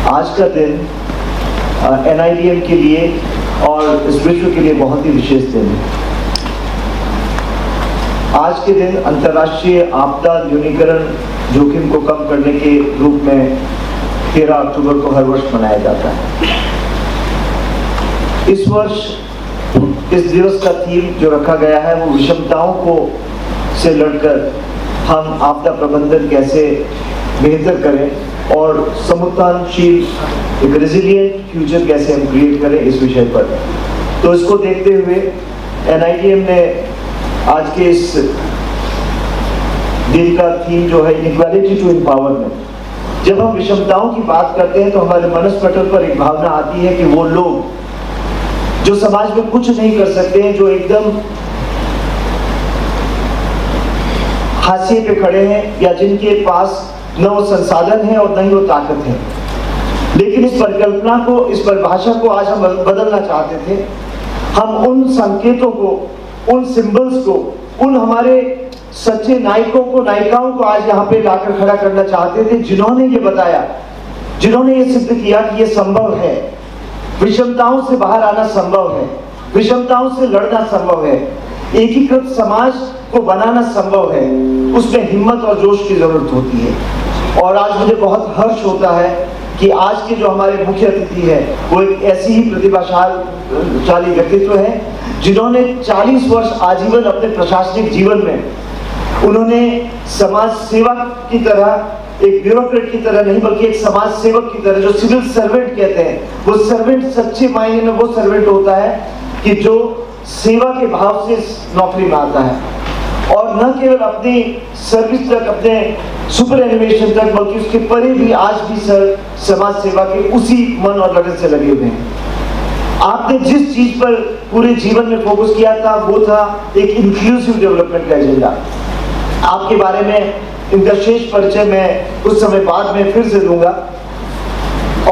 आज का दिन NIDM के लिए और इस विश्व के लिए बहुत ही विशेष दिन है। आज के दिन अंतर्राष्ट्रीय आपदा न्यूनीकरण जोखिम को कम करने के रूप में 13 अक्टूबर को हर वर्ष मनाया जाता है। इस वर्ष इस दिवस का थीम जो रखा गया है वो विषमताओं को से लड़कर हम आपदा प्रबंधन कैसे बेहतर करें और समुत्थानशील एक रेजिलिएंट फ्यूचर कैसे हम क्रिएट करें, इस विषय पर। तो इसको देखते हुए NIDM ने आज के इस दिन का थीम जो है इक्वालिटी टू एम्पावरमेंट। जब हम विषमताओं की बात करते हैं तो हमारे मनस्पटल पर एक भावना आती है कि वो लोग जो समाज में कुछ नहीं कर सकते हैं, जो एकदम हाशिए पे खड़े हैं या जिनके पास न वो संसाधन है और न ही वो ताकत है। लेकिन इस परिकल्पना को, इस परिभाषा को आज हम बदलना चाहते थे। हम उन संकेतों को, उन सिंबल्स को, उन हमारे सच्चे नायकों को, नायिकाओं को आज यहाँ पे लाकर खड़ा करना चाहते थे, जिन्होंने ये बताया, जिन्होंने ये सिद्ध किया कि ये संभव है, विषमताओं से बाहर आना संभव है, विषमताओं से लड़ना संभव है, एकीकृत समाज को बनाना संभव है। उसमें हिम्मत और जोश की जरूरत होती है। और आज मुझे बहुत हर्ष होता है कि आज के जो हमारे मुख्य अतिथि है वो एक ऐसी ही प्रतिभाशाली व्यक्तित्व है जिन्होंने 40 वर्ष आजीवन अपने प्रशासनिक जीवन में उन्होंने समाज सेवा की तरह, एक ब्यूरोक्रेट की तरह नहीं बल्कि एक समाज सेवक की तरह, जो सिविल सर्वेंट कहते हैं, वो सर्वेंट सच्चे मायने में वो सर्वेंट होता है कि जो सेवा के भाव से नौकरी में आता है और न केवल अपनी सर्विस तक, अपने सुपर एनिमेशन तक, बल्कि उसके परे भी आज भी समाज सेवा के उसी मन और लगन से लगे हुए हैं। आपने जिस चीज पर पूरे जीवन में फोकस किया था वो था एक इंक्लूसिव डेवलपमेंट का एजेंडा। आपके बारे में इनका शेष परिचय मैं कुछ समय बाद में फिर से दूंगा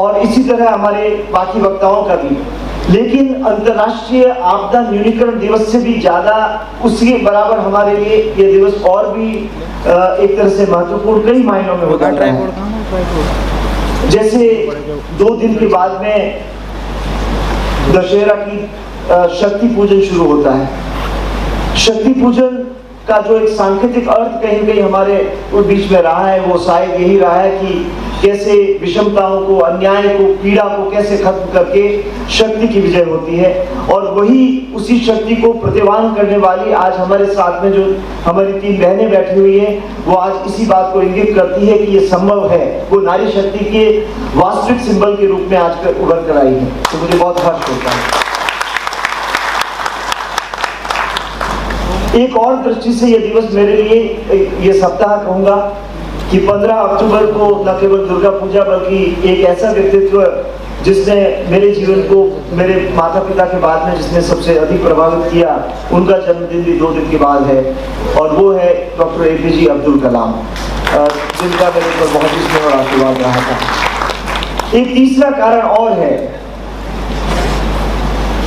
और इसी तरह हमारे बाकी वक्ताओं का भी। लेकिन अंतर्राष्ट्रीय आपदा न्यूनीकरण दिवस से भी ज्यादा, उसके बराबर हमारे लिए ये दिवस और भी एक तरह से महत्वपूर्ण कई मायनों में होता है। जैसे 2 दिन के बाद में दशहरा की शक्ति पूजन शुरू होता है। शक्ति पूजन का जो एक सांकेतिक अर्थ कहीं कहीं हमारे बीच में रहा है वो शायद यही रहा है कि कैसे विषमताओं को, अन्याय को, पीड़ा को कैसे खत्म करके शक्ति की विजय होती है। और वही उसी शक्ति को प्रतिवान करने वाली आज हमारे साथ में जो हमारी 3 बहनें बैठी हुई हैं वो आज इसी बात को इंगित करती है कि ये संभव है। वो नारी शक्ति के वास्तविक सिंबल के रूप में आज उभर कर आई है। तो मुझे बहुत हर्ष होता है। एक और दृष्टि से ये दिवस मेरे लिए, ये सप्ताह कहूंगा कि 15 अक्टूबर को न केवल दुर्गा पूजा बल्कि एक ऐसा व्यक्तित्व जिसने मेरे जीवन को, मेरे माता पिता के बाद में जिसने सबसे अधिक प्रभावित किया, उनका जन्मदिन भी 2 दिन के बाद है और वो है डॉक्टर APJ अब्दुल कलाम, जिनका मेरे ऊपर बहुत ही स्नेह और आशीर्वाद रहा था। एक तीसरा कारण और है।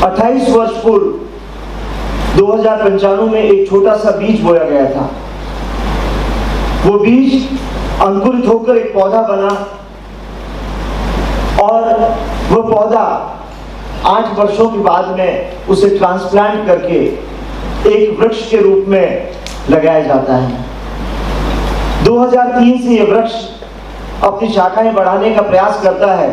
28 वर्ष पूर्व 2095 में एक छोटा सा बीज बोया गया था। वो बीज अंकुरित होकर एक पौधा बना और वो पौधा 8 वर्षों के बाद में उसे ट्रांसप्लांट करके एक वृक्ष के रूप में लगाया जाता है। 2003 से ये वृक्ष अपनी शाखाएं बढ़ाने का प्रयास करता है,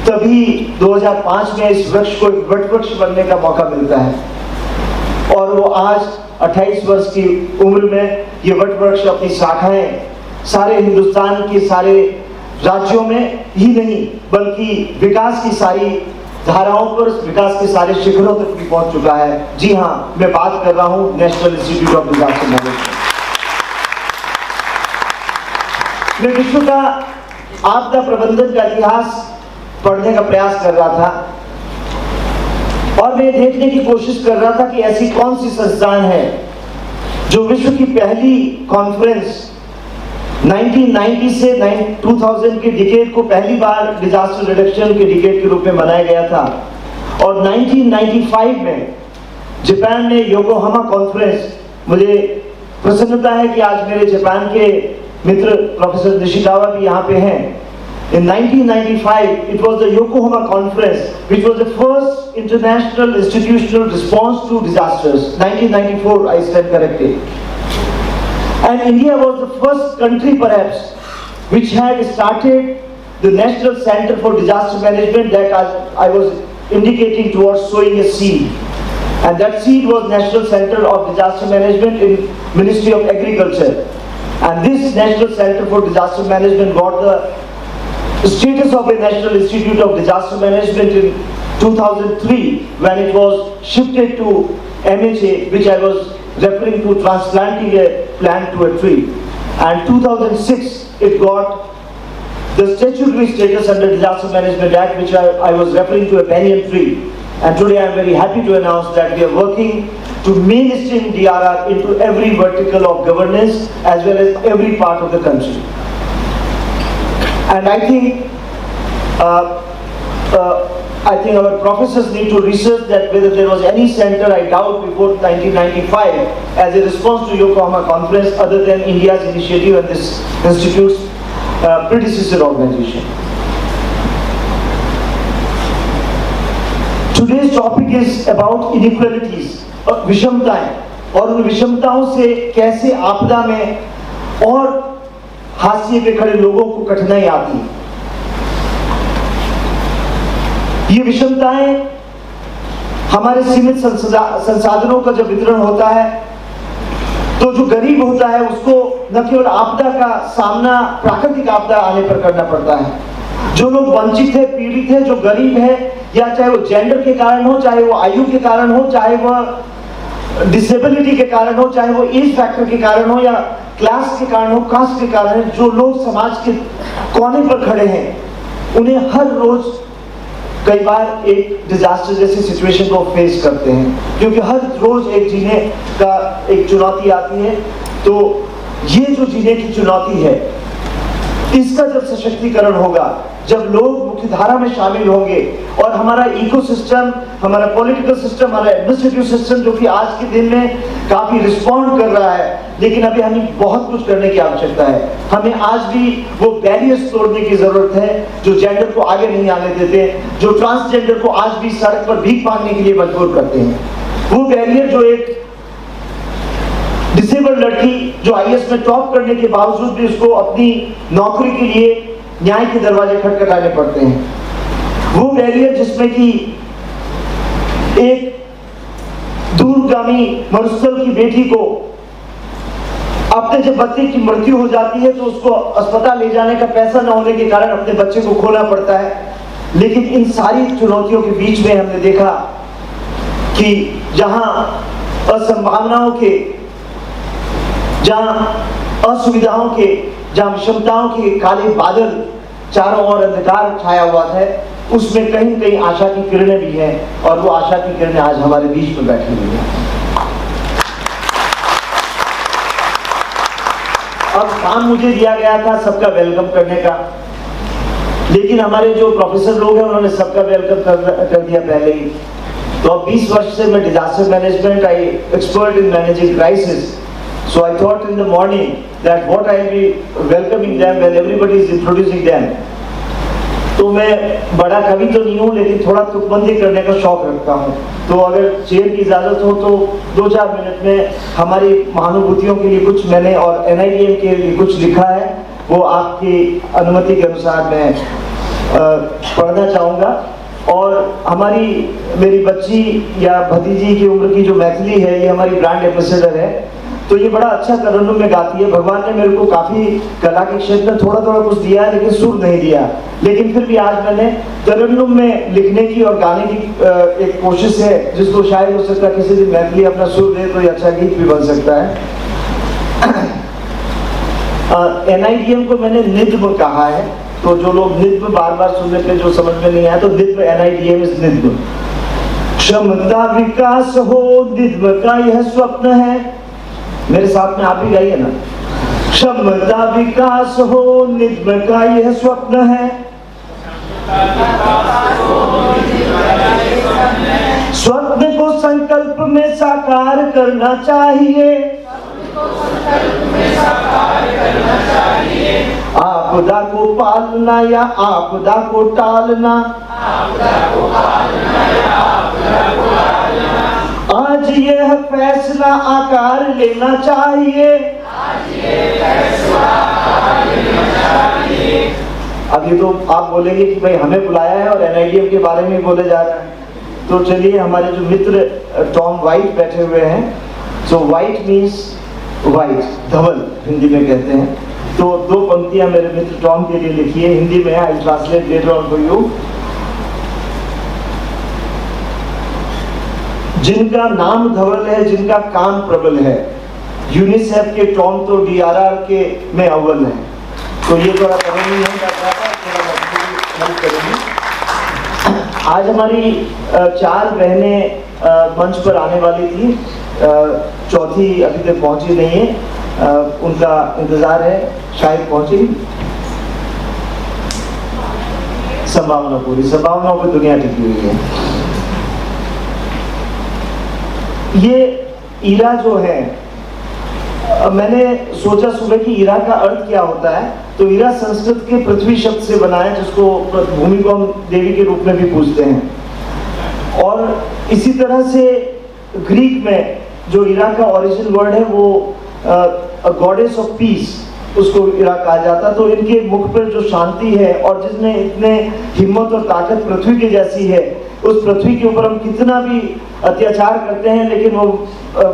तभी 2005 में इस वृक्ष को एक वट वृक्ष बनने का मौका मिलता है और वो आज 28 वर्ष की उम्र में ये वट वृक्ष अपनी शाखाएं सारे हिंदुस्तान के सारे राज्यों में ही नहीं बल्कि विकास की सारी धाराओं पर, विकास के सारे शिखरों तक भी पहुंच चुका है। जी हाँ, मैं बात कर रहा हूं national institute of disaster management. मैं विश्व का आपदा प्रबंधन का इतिहास पढ़ने का प्रयास कर रहा था और मैं देखने की कोशिश कर रहा था कि ऐसी कौन सी संस्थान है जो विश्व की पहली कॉन्फ्रेंस 1990 से 2000 के डिकेड को पहली बार डिजास्टर रिडक्शन के डिकेड के रूप में मनाया गया था और 1995 में जापान में योकोहामा कॉन्फ्रेंस। मुझे प्रसन्नता है कि आज मेरे जापान के मित्र प्रोफेसर निशिकावा भी यहाँ पे हैं। In 1995, it was the Yokohama Conference, which was the first international institutional response to disasters. 1994, I stand corrected. And India was the first country, perhaps, which had started the National Center for Disaster Management that I was indicating towards sowing a seed. And that seed was National Center of Disaster Management in Ministry of Agriculture. And this National Center for Disaster Management got the status of a National Institute of Disaster Management in 2003 when it was shifted to MHA, which I was referring to transplanting a plant to a tree. And 2006 it got the statutory status under Disaster Management Act, which I was referring to a banyan tree. And today I am very happy to announce that we are working to mainstream DRR into every vertical of governance as well as every part of the country. And I think our professors need to research that whether there was any center, I doubt, before 1995 as a response to Yokohama Conference other than India's initiative and this institute's predecessor organization. Today's topic is about inequalities, विषमताएं, और उन विषमताओं से कैसे आपदा में और हाशिए पे खड़े लोगों को कठिनाई आती है। ये विषमताएं हमारे सीमित संसाधनों का जब वितरण होता है तो जो गरीब होता है उसको न केवल आपदा का सामना प्राकृतिक आपदा आने पर करना पड़ता है, जो लोग वंचित है, पीड़ित है, जो गरीब है, या चाहे वो जेंडर के कारण हो, चाहे वो आयु के कारण हो, चाहे वो डिसेबिलिटी के कारण हो, चाहे वो एज फैक्टर के कारण हो या क्लास के कारण हो, कास्ट के कारण, जो लोग समाज के कोने पर खड़े हैं उन्हें हर रोज कई बार एक डिजास्टर जैसी सिचुएशन को फेस करते हैं, क्योंकि हर रोज एक जीने का एक चुनौती आती है। तो ये जो जीने की चुनौती है इसका जब सशक्तिकरण होगा, जब लोग मुख्यधारा में शामिल होंगे और हमारा इकोसिस्टम, हमारा पॉलिटिकल सिस्टम, हमारा एडमिनिस्ट्रेटिव सिस्टम जो कि आज के दिन में काफी रिस्पॉन्ड कर रहा है, लेकिन अभी हमें बहुत कुछ करने की आवश्यकता है। हमें आज भी वो बैरियर्स तोड़ने की जरूरत है जो जेंडर को आगे नहीं आने देते, जो ट्रांसजेंडर को आज भी सड़क पर भीख मांगने के लिए मजबूर करते हैं। वो बैरियर जो एक डिसेबल्ड लड़की जो आईएएस में टॉप करने के बावजूद भी उसको अपनी नौकरी के लिए न्याय के दरवाजे खटखटाने पड़ते हैं, वो बैरियर जिसमें कि एक दूरगामी मरुस्थल की बेटी को अपने जब बच्चे की मृत्यु हो जाती है तो उसको अस्पताल ले जाने का पैसा न होने के कारण अपने बच्चे को खोना पड़ता है। लेकिन इन सारी चुनौतियों के बीच में हमने देखा कि जहां असंभावनाओं के, जहां असुविधाओं के, जहां विषमताओं के काले बादल चारों ओर अंधकार छाया हुआ है, उसमें कहीं कहीं आशा की किरणें भी हैं, और वो आशा की किरणें आज हमारे बीच में बैठी हुई हैं। अब काम मुझे दिया गया था सबका वेलकम करने का, लेकिन हमारे जो प्रोफेसर लोग हैं उन्होंने सबका वेलकम कर दिया पहले ही। तो अब 20 वर्ष से मैं disaster management, I expert in managing crisis, so I thought in the morning that what I'll be welcoming them when everybody is introducing them। तो मैं बड़ा कवि तो नहीं हूँ, लेकिन थोड़ा तुकबंदी करने का शौक रखता हूँ। तो अगर चेयर की इजाजत हो तो 2-4 मिनट में हमारी महानुभूतियों के लिए कुछ मैंने और NIDM के लिए कुछ लिखा है, वो आपकी अनुमति के अनुसार मैं पढ़ना चाहूँगा। और हमारी मेरी बच्ची या भतीजी की उम्र की जो मैथिली है, ये हमारी ब्रांड एम्बेसडर है, तो ये बड़ा अच्छा तरन्नुम में गाती है। भगवान ने मेरे को काफी कला के क्षेत्र में थोड़ा थोड़ा कुछ दिया है, लेकिन सुर नहीं दिया, लेकिन फिर भी आज मैंने तरन्नुम में लिखने की और गाने की एक कोशिश है, जिसको शायद हो सकता है किसी दिन मैथिली अपना सुर दे तो ये अच्छा गीत भी बन सकता है। NIDM को मैंने निद्म कहा है, तो जो लोग निद्म बार बार सुनने पे जो समझ में नहीं आया, तो निद्म NIDM इज निद्म। क्षमता विकास हो निद्म का यह स्वप्न है, मेरे साथ में आप भी गाइए ना। क्षमता विकास हो निद्म का यह स्वप्न है, स्वप्न को संकल्प में साकार करना चाहिए, आपदा को पालना या आपदा को टालना, आज यह फैसला आकार लेना चाहिए। अब ये तो आप बोलेंगे कि भाई हमें बुलाया है और NIDM के बारे में बोले जा रहा है, तो चलिए हमारे जो मित्र टॉम वाइट बैठे हुए हैं, सो वाइट मीन्स वाइट, धवल हिंदी में कहते हैं, तो 2 पंक्तियां मेरे मित्र टॉम के लिए लिखी है हिंदी में, आई translate later on for you. जिनका नाम धवल है, जिनका काम प्रबल है, यूनिसेफ के टॉम तो DRR के में अव्वल है, तो ये थोड़ा कमी नहीं कर रहा था, थोड़ा मदद करेंगे। आज हमारी 4 बहनें मंच पर आने वाली थी, चौथी अभी तक पहुंची नहीं है, उनका इंतजार है, शायद पहुंचेगी। संभावना, पूरी संभावनाओं पर दुनिया टिकी हुई है। ये ईरा जो है, मैंने सोचा सुबह कि ईरा का अर्थ क्या होता है, तो ईरा संस्कृत के पृथ्वी शब्द से बना है, जिसको भूमि को हम देवी के रूप में भी पूजते हैं। और इसी तरह से ग्रीक में जो ईरा का ओरिजिन वर्ड है वो गॉडेस ऑफ पीस, उसको ईरा कहा जाता। तो इनके मुख पर जो शांति है और जिसमें इतने हिम्मत और ताकत पृथ्वी के जैसी है, उस पृथ्वी के ऊपर हम कितना भी अत्याचार करते हैं, लेकिन वो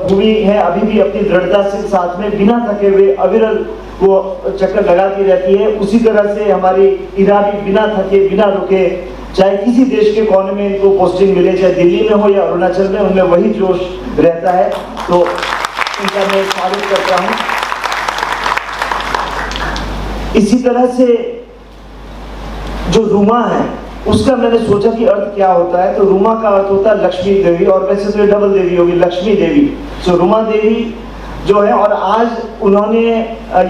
भूमि है अभी भी अपनी दृढ़ता से साथ में बिना थके हुए अविरल वो चक्कर लगाती रहती है। उसी तरह से हमारी ईरा भी बिना थके, बिना रुके, चाहे किसी देश के कोने में इनको पोस्टिंग मिले, चाहे दिल्ली में हो या अरुणाचल में, उनमें वही जोश रहता है। तो इनका मैं स्वागत करता हूँ। इसी तरह से जो रूमा है, उसका मैंने सोचा कि अर्थ क्या होता है, तो रूमा का अर्थ होता है लक्ष्मी देवी, और वैसे तो ये डबल देवी होगी, लक्ष्मी देवी। सो रूमा देवी जो है, और आज उन्होंने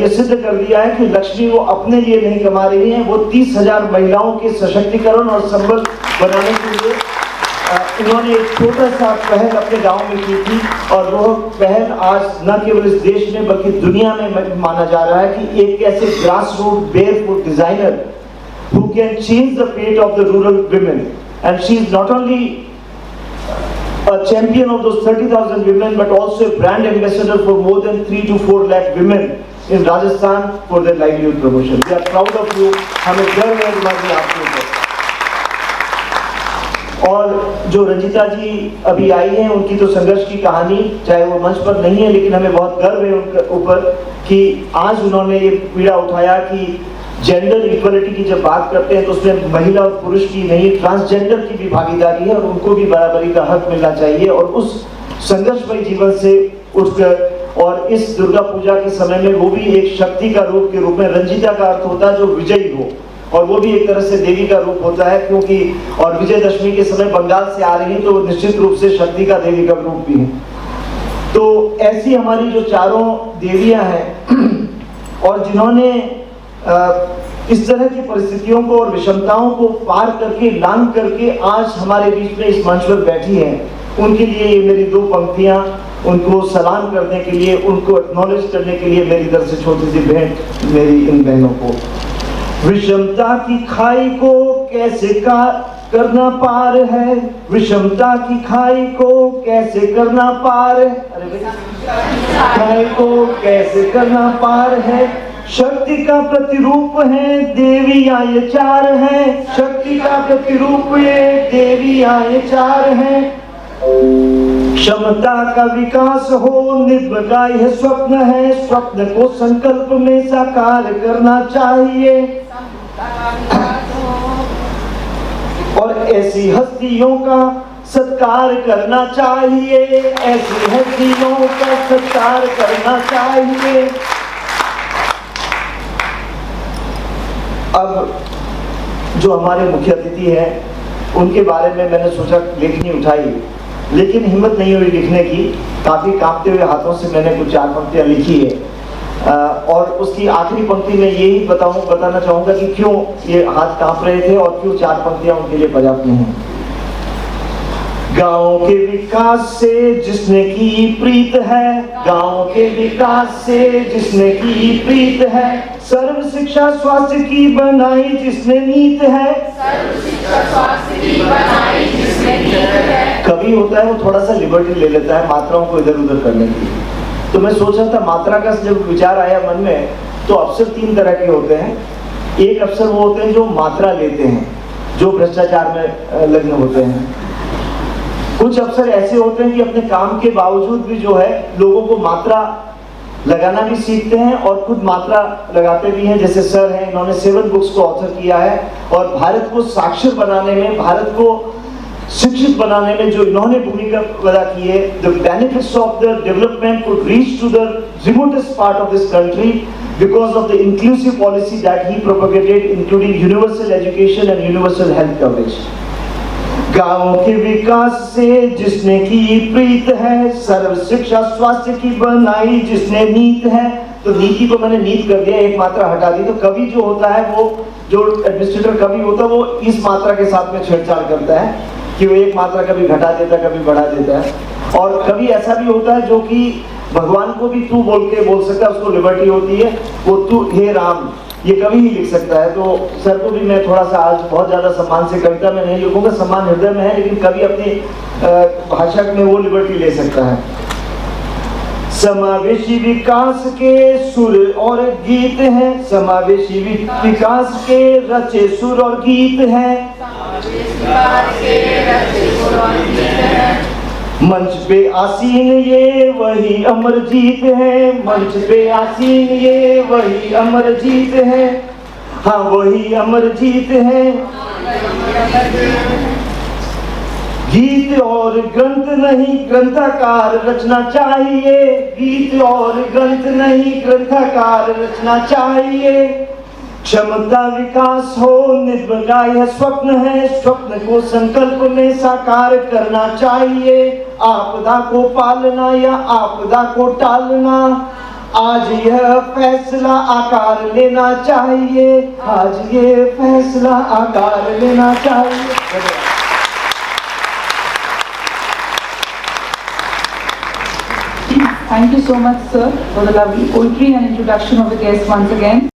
ये सिद्ध कर दिया है कि लक्ष्मी वो अपने लिए नहीं कमा रही हैं, वो 30,000 महिलाओं के सशक्तिकरण और संबल बनाने के लिए उन्होंने एक छोटा सा पहल अपने गांव में की थी, और वो पहल आज न केवल इस देश में बल्कि दुनिया में माना जा रहा है कि एक ऐसे grass root barefoot designer who can change the fate of the rural women, and she is not only a champion of those 30,000 women but also a brand ambassador for more than 3 to 4 lakh women in Rajasthan for their livelihood promotion. We are proud of you. हमें गर्व है तुम्हारी आपके ऊपर। और जो रंजिता जी अभी आई हैं, उनकी तो संघर्ष की कहानी, चाहे वो मंच पर नहीं है, लेकिन हमें बहुत गर्व है उनके ऊपर कि आज उन्होंने ये पीड़ा उठाया कि जेंडर इक्वलिटी की जब बात करते हैं तो उसमें महिला और पुरुष की नहीं, ट्रांसजेंडर की भी भागीदारी है, और उनको भी बराबरी का हक मिलना चाहिए। और उस संघर्षमय जीवन से उठकर, और इस दुर्गा पूजा के समय में वो भी एक शक्ति का रूप के रूप में, रंजिता का अर्थ होता है जो विजयी हो, और वो भी एक तरह से देवी का रूप होता है, क्योंकि और विजयदशमी के समय बंगाल से आ रही है, तो निश्चित रूप से शक्ति का देवी का रूप भी है। तो ऐसी हमारी जो चारों देवियां हैं, और जिन्होंने इस तरह की परिस्थितियों को और विषमताओं को पार करके, लांघ करके आज हमारे बीच में इस मंच पर बैठी हैं, उनके लिए ये मेरी 2 पंक्तियां, उनको सलाम करने के लिए, उनको एक्नॉलेज करने के लिए मेरी तरफ से छोटी सी भेंट मेरी इन बहनों को। विषमता की खाई को कैसे करना पार है, विषमता की खाई को कैसे करना पार है, अरे खाई को कैसे करना पार है, शक्ति का प्रतिरूप है देवियां ये 4 हैं, शक्ति का प्रतिरूप ये देवियां ये 4 हैं। क्षमता का विकास हो निर्भय है स्वप्न है, स्वप्न को संकल्प में साकार करना चाहिए, और ऐसी हस्तियों का सत्कार करना चाहिए, ऐसी हस्तियों का सत्कार करना चाहिए। अब जो हमारे मुख्य अतिथि हैं, उनके बारे में मैंने सोचा लेखनी उठाई, लेकिन हिम्मत नहीं हुई लिखने की। काफ़ी कांपते हुए हाथों से मैंने कुछ 4 पंक्तियाँ लिखी है, और उसकी आखिरी पंक्ति में यही बताना चाहूँगा कि क्यों ये हाथ कांप रहे थे और क्यों 4 पंक्तियाँ उनके लिए पर्याप्त नहीं हैं। गाँव के विकास से जिसने की प्रीत है, गाँव के विकास से जिसने की प्रीत है, सर्व शिक्षा स्वास्थ्य की बनाई जिसने नीत है। सर्व शिक्षा स्वास्थ्य की बनाई जिसने नीत है। कवि होता है वो थोड़ा सा लिबर्टी ले लेता है मात्राओं को इधर उधर करने की। तो मैं सोच रहा था मात्रा का जब विचार आया मन में, तो अफसर 3 तरह के होते हैं। एक अफसर वो होते हैं जो मात्रा लेते हैं, जो भ्रष्टाचार में लग्न होते हैं। कुछ अफसर ऐसे होते हैं कि अपने काम के बावजूद भी जो है लोगों को मात्रा लगाना भी सीखते हैं और खुद मात्रा लगाते भी हैं। जैसे सर हैं, इन्होंने 7 बुक्स को ऑथर किया है और भारत को साक्षर बनाने में, भारत को शिक्षित बनाने में जो इन्होंने भूमिका अदा की है, the benefits of the development could reach to the remotest part of this country because of the inclusive policy that he propagated, including universal education and universal health coverage. गांवों के विकास से जिसने की प्रीत है, सर्व शिक्षा स्वास्थ्य की बनाई जिसने नीत है। तो नीति को मैंने नीत कर दिया, एक मात्रा हटा दी। तो कवि जो होता है, वो जो एडमिनिस्ट्रेटर कवि होता है, वो इस मात्रा के साथ में छेड़छाड़ करता है कि वो एक मात्रा कभी घटा देता है, कभी बढ़ा देता है। और कभी ऐसा भी होता है जो कि भगवान को भी तू बोल के बोल सकता है, उसको लिबर्टी होती है, वो तू हे राम, ये कभी ही लिख सकता है। तो सर को भी मैं थोड़ा सा आज बहुत ज्यादा सम्मान से, कविता में नहीं लिखूंगा, सम्मान हृदय में है, लेकिन कभी अपनी भाषा में वो लिबर्टी ले सकता है। समावेशी विकास के सुर और गीत हैं, समावेशी विकास के रचे सुर और गीत हैं, मंच पे आसीन ये वही अमरजीत है, मंच पे आसीन ये वही अमरजीत है, हाँ वही अमरजीत है। गीत और ग्रंथ नहीं ग्रंथकार रचना चाहिए, गीत और ग्रंथ नहीं ग्रंथकार रचना चाहिए। क्षमता विकास हो निर्भय का यह स्वप्न है, स्वप्न को संकल्प में साकार करना चाहिए। आपदा को पालना या आपदा को टालना, आज यह फैसला आकार लेना चाहिए, आज ये फैसला आकार लेना चाहिए। Thank you so much, sir, for the lovely poetry and introduction of the guests once again.